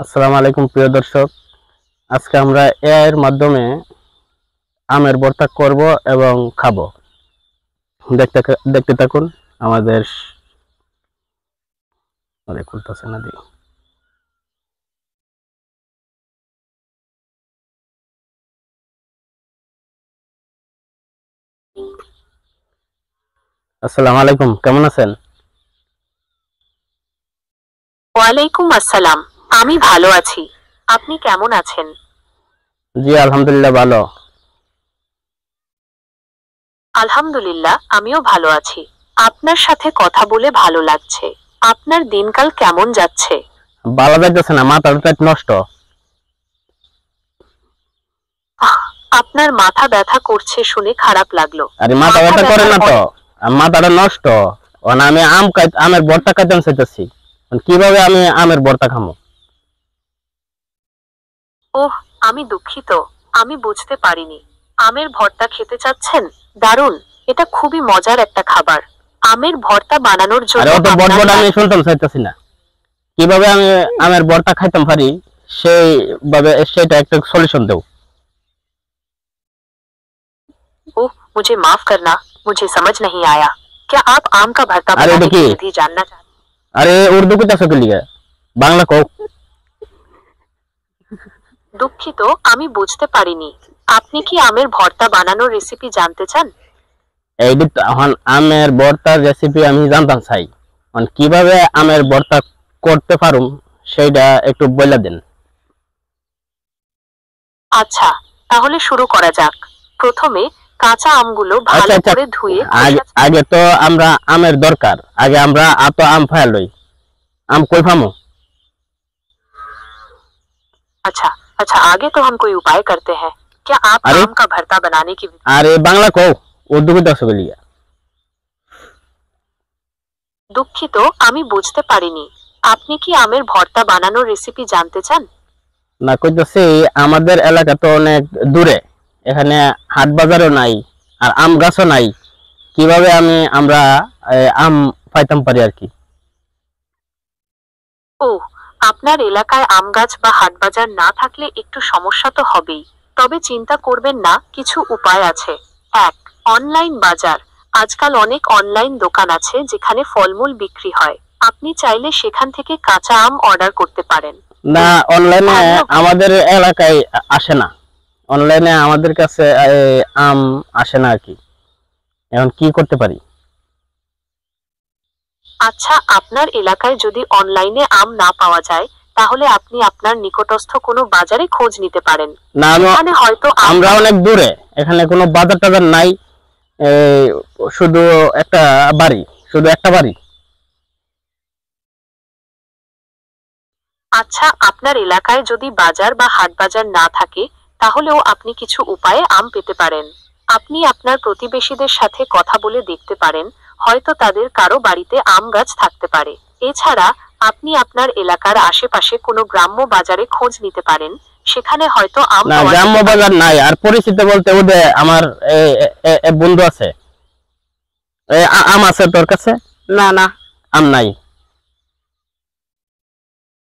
আসসালামু আলাইকুম প্রিয় দর্শক। আজকে আমরা এআই এর মাধ্যমে আমের ভর্তা করব এবং খাবো। দেখতে দেখতে থাকুন। আমাদের অনেক খুলতেছে না দি। আসসালামু আলাইকুম, কেমন আছেন? ওয়ালাইকুম আসসালাম। আমি ভালো আছি। আপনি কেমন আছেন? জি আলহামদুলিল্লাহ ভালো। আলহামদুলিল্লাহ, আমিও ভালো আছি। আপনার সাথে কথা বলে ভালো লাগছে। আপনার দিনকাল কেমন যাচ্ছে? ভালো যাইতেছে না, মাথাটা নষ্ট। আহ, আপনার মাথা ব্যথা করছে শুনে খারাপ লাগলো। আরে মাথা ব্যথা করে না তো, মাথাটা নষ্ট। আমি আমের ভর্তা খাইতে চাইতেছি। কিভাবে আমি আমের ভর্তা খাবো? ওহ, আমি দুঃখিত। আমি বুঝতে পারিনি। আমের ভর্তা খেতে চাচ্ছেন? দারুণ। এটা খুবই মজার একটা খাবার। আমের ভর্তা বানানোর আরে জন্য অত বড় আমি শুনতাম চাইতেছি না। কিভাবে আমি আমের ভর্তা খাইতাম পারি সেইভাবে সেটা একটা সলিউশন দেও। ओह, मुझे माफ करना, मुझे समझ नहीं आया। क्या आप आम का भरता अरे बनाने की देखिए, विधि जानना चाहते আরে উর্দু কইতাছো কি লিগা? বাংলা কও। हैं? দুঃখিত, আমি বুঝতে পারিনি। আপনি কি আমের ভর্তা বানানোর রেসিপি জানতে চান? এই যে এখন আমের ভর্তার রেসিপি আমি জানতাম চাই। এখন কিভাবে আমের ভর্তা করতে পারুম সেইটা একটু বইলা দেন। আচ্ছা, তাহলে শুরু করা যাক। প্রথমে কাঁচা আমগুলো আচ্ছা ভালো আচ্ছা, করে ধুয়ে আগে খোসা আগে তো আমরা আমের দরকার। আগে আমরা আত আম ফায়া লই। আম কই ফামু? अच्छा अच्छा, आगे तो हम कोई उपाय करते हैं। क्या आप আরে आम का भरता बनाने की আরে বাংলা কও, উর্দু কইতাছো কি লিগা? দুঃখিত, আমি বুঝতে পারিনি। আপনি কি আমের ভর্তা বানানোর রেসিপি জানতে চান? না কইতাছি আমাদের এলাকা তো অনেক দূরে, এখানে হাট বাজারও নাই, আর আম গাছও নাই। কিভাবে আমরা আম পাইতাম পারি আর কি। ও, আপনার এলাকায় আম গাছ বা হাটবাজার না থাকলে একটু সমস্যা তো হবেই। তবে চিন্তা করবেন না, কিছু উপায় আছে। এক, অনলাইন বাজার। আজকাল অনেক অনলাইন দোকান আছে যেখানে ফলমূল বিক্রি হয়। আপনি চাইলে সেখান থেকে কাঁচা আম অর্ডার করতে পারেন। না, দুই, অনলাইনে স্থানীয় আমাদের এলাকায় আসে না। অনলাইনে আমাদের কাছে আম আসে না আর কি। এখন কি করতে পারি? আচ্ছা, আপনার এলাকায় যদি অনলাইনে আম না পাওয়া যায়, তাহলে আপনি আপনার নিকটস্থ কোনো বাজারে খোঁজ নিতে পারেন। না সেখানে হয়তো আমরা অনেক দূরে, এখানে কোনো বাজার টাজার নাই। এই শুধু একটা বাড়ি, শুধু একটা বাড়ি। আচ্ছা, আপনার এলাকায় যদি বাজার বা হাট বাজার না থাকে, তাহলেও আপনি কিছু উপায়ে আম পেতে পারেন। আপনি আপনার প্রতিবেশীদের সাথে কথা বলে দেখতে পারেন, হয়তো তাদের কারো বাড়িতে আম গাছ থাকতে পারে। এছাড়া আপনি আপনার এলাকার আশেপাশে কোনো গ্রাম্য বাজারে খোঁজ নিতে পারেন, সেখানে হয়তো আম না, পাওয়া গ্রাম্য যেতে পারে। বাজার নাই। আর পরিচিত বলতে ওদের আমার বন্ধু আছে। আম আছে তোর কাছে? না না, আম নাই।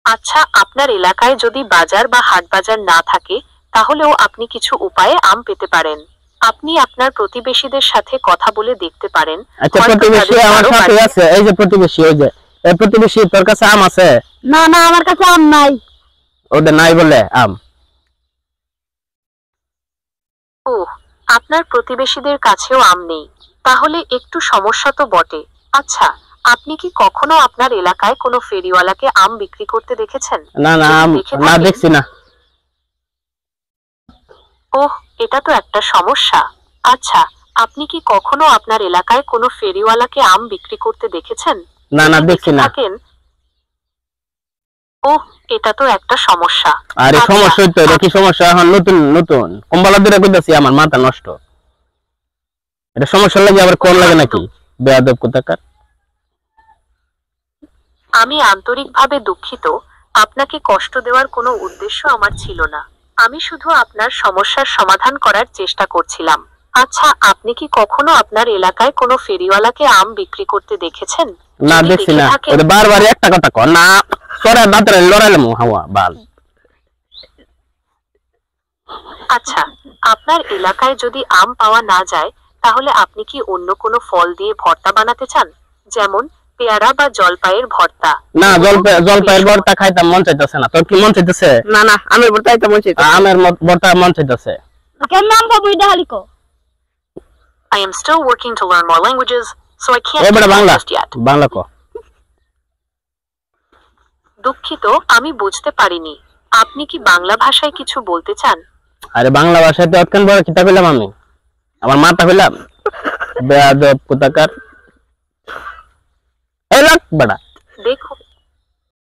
আচ্ছা, আপনার এলাকায় যদি বাজার বা হাট বাজার না থাকে, তাহলেও আপনি কিছু উপায়ে আম পেতে পারেন। আপনি আপনার প্রতিবেশীদের সাথে কথা বলে দেখতে পারেন, আচ্ছা, হয়তো প্রতিবেশী তাদের আমার কারো সাথে বাড়িতে আছে। এই যে প্রতিবেশী, ওই যে এই প্রতিবেশী, তোর কাছে আম আছে? না না, আমার কাছে আম নাই। ওদের নাই বলে আম। ওহ, আপনার প্রতিবেশীদের কাছেও আম নেই। তাহলে একটু সমস্যা তো বটে। আচ্ছা, আপনি কি কখনো আপনার এলাকায় কোনো ফেরিওয়ালাকে আম বিক্রি করতে দেখেছেন? না না, যদি আম দেখে না, থাকেন, দেখছি না। ওহ, এটা তো একটা সমস্যা। আচ্ছা, আপনি কি কখনো আপনার এলাকায় কোনো ফেরিওয়ালাকে আম বিক্রি করতে দেখেছেন? না না, যদি দেখছি দেখে না। থাকেন, ওহ, এটা তো একটা সমস্যা। আরে আচ্ছা, সমস্যা হইতো, এটা কি সমস্যা? এখন নতুন নতুন কম্বলা দূরে কইতাছি, আমার মাথা নষ্ট। এটা সমস্যা লাগে আবার কোন লাগে নাকি? বেয়াদব কোথাকার। আমি আন্তরিকভাবে দুঃখিত। আপনাকে কষ্ট দেওয়ার কোনো উদ্দেশ্য আমার ছিল না। আমি শুধু আপনার সমস্যার সমাধান করার চেষ্টা করছিলাম। আচ্ছা, আপনি কি কখনো আপনার এলাকায় কোনো ফেরিওয়ালাকে আম বিক্রি করতে দেখেছেন? না, যদি দেখছি দেখে না। থাকেন, ওদের বারবার একটা কথা কর না। সরে দাঁতরে লড়াইলাম হাওয়া বাল। আচ্ছা, আপনার এলাকায় যদি আম পাওয়া না যায় তাহলে আপনি কি অন্য কোনো ফল দিয়ে ভর্তা বানাতে চান, যেমন পেয়ারা বা জলপাইয়ের ভর্তা? না, জলপাইয়ের ভর্তা খাইতাম মন চাইতেছে না। তোর কি মন চাইতেছে? না না, আমের ভর্তা খাইতে মন চাইতেছে। আমের ভর্তা মন চাইতেছে। কেমন আম খাবো এটা হালিকো? I am still working to learn more languages, so I can't এবারে do that Bangla just yet. Bangla ক। দুঃখিত, আমি বুঝতে পারিনি। আপনি কি বাংলা ভাষায় কিছু বলতে চান? আরে বাংলা ভাষাতে অতক্ষণ বড় কিতাব পেলাম আমি, আমার মাথা পেলাম বেয়াদব কোথাকার। এই লাগ বড়া। দেখুন,